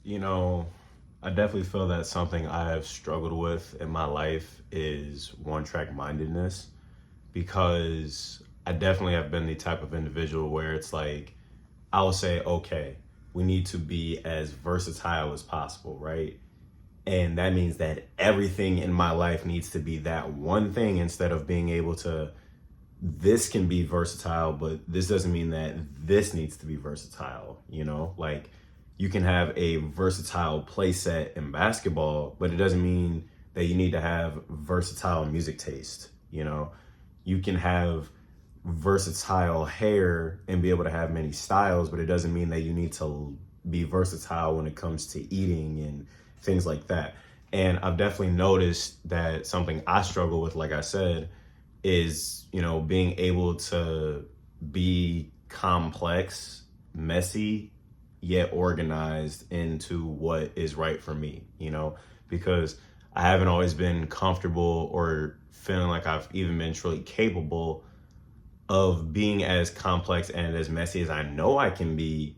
You know, I definitely feel that something I have struggled with in my life is one-track mindedness because I definitely have been the type of individual where it's like, I will say, okay, we need to be as versatile as possible, right? And that means that everything in my life needs to be that one thing instead of being able to, this can be versatile, but this doesn't mean that this needs to be versatile, you know? Like you can have a versatile play set in basketball, but it doesn't mean that you need to have versatile music taste, you know? You can have versatile hair and be able to have many styles, but it doesn't mean that you need to be versatile when it comes to eating and things like that. And I've definitely noticed that something I struggle with, like I said, is, being able to be complex, messy, yet organized into what is right for me, because I haven't always been comfortable or feeling like I've even been truly capable of being as complex and as messy as I know I can be,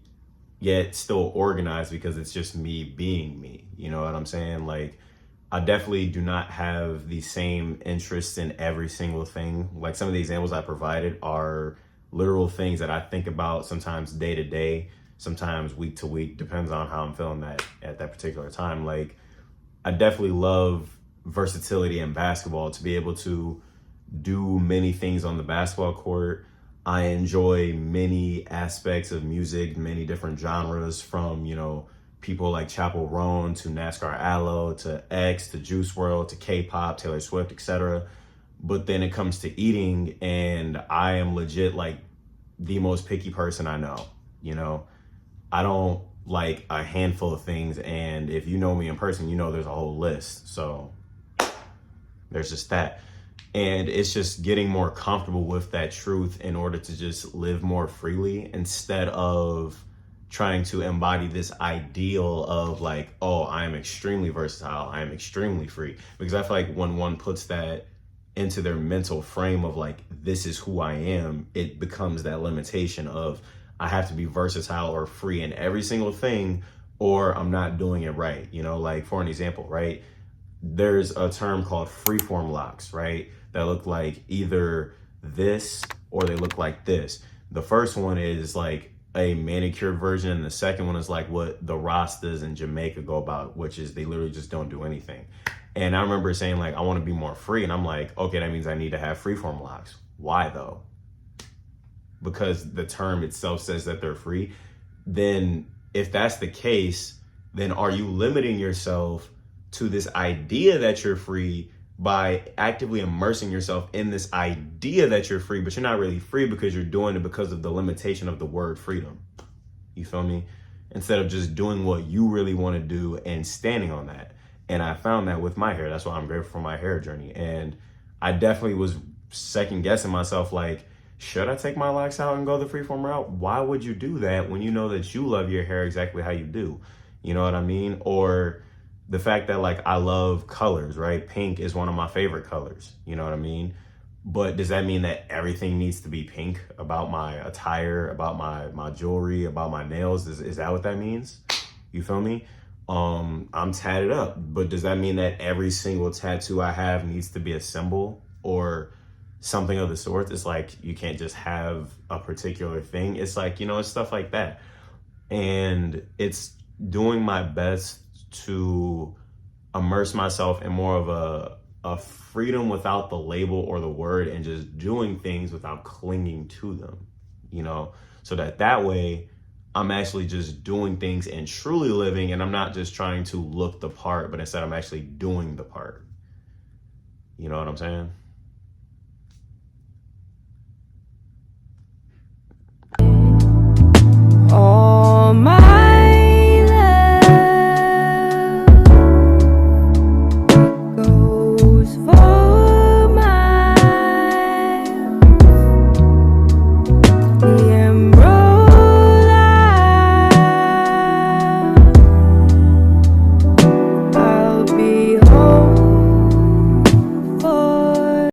yet still organized because it's just me being me. You know what I'm saying? Like, I definitely do not have the same interests in every single thing. Like some of the examples I provided are literal things that I think about sometimes day to day, sometimes week to week, depends on how I'm feeling that at that particular time. Like I definitely love versatility in basketball to be able to do many things on the basketball court. I enjoy many aspects of music, many different genres from, people like Chapel Roan to NASCAR Allo to X to Juice World to K-pop, Taylor Swift, etc. But then it comes to eating and I am legit like the most picky person I know, I don't like a handful of things, and if you know me in person, there's a whole list. So there's just that. And it's just getting more comfortable with that truth in order to just live more freely instead of trying to embody this ideal of like, oh, I am extremely versatile, I am extremely free. Because I feel like when one puts that into their mental frame of like, this is who I am, it becomes that limitation of I have to be versatile or free in every single thing or I'm not doing it right. Like for an example, right? There's a term called freeform locks, right? That look like either this or they look like this. The first one is like a manicured version, and the second one is like what the Rastas in Jamaica go about, which is they literally just don't do anything. And I remember saying like, I want to be more free. And I'm like, okay, that means I need to have freeform locks. Why though? Because the term itself says that they're free. Then if that's the case, then are you limiting yourself to this idea that you're free by actively immersing yourself in this idea that you're free, but you're not really free because you're doing it because of the limitation of the word freedom. You feel me? Instead of just doing what you really want to do and standing on that. And I found that with my hair. That's why I'm grateful for my hair journey. And I definitely was second guessing myself, like, should I take my locks out and go the freeform route? Why would you do that when you know that you love your hair exactly how you do? You know what I mean? Or the fact that like I love colors, right? Pink is one of my favorite colors, you know what I mean? But does that mean that everything needs to be pink about my attire, about my jewelry, about my nails? Is that what that means? You feel me? I'm tatted up, but does that mean that every single tattoo I have needs to be a symbol or something of the sort? It's like you can't just have a particular thing. It's like, it's stuff like that. And it's doing my best to immerse myself in more of a freedom without the label or the word and just doing things without clinging to them, so that way I'm actually just doing things and truly living, and I'm not just trying to look the part, but instead I'm actually doing the part. You know what I'm saying?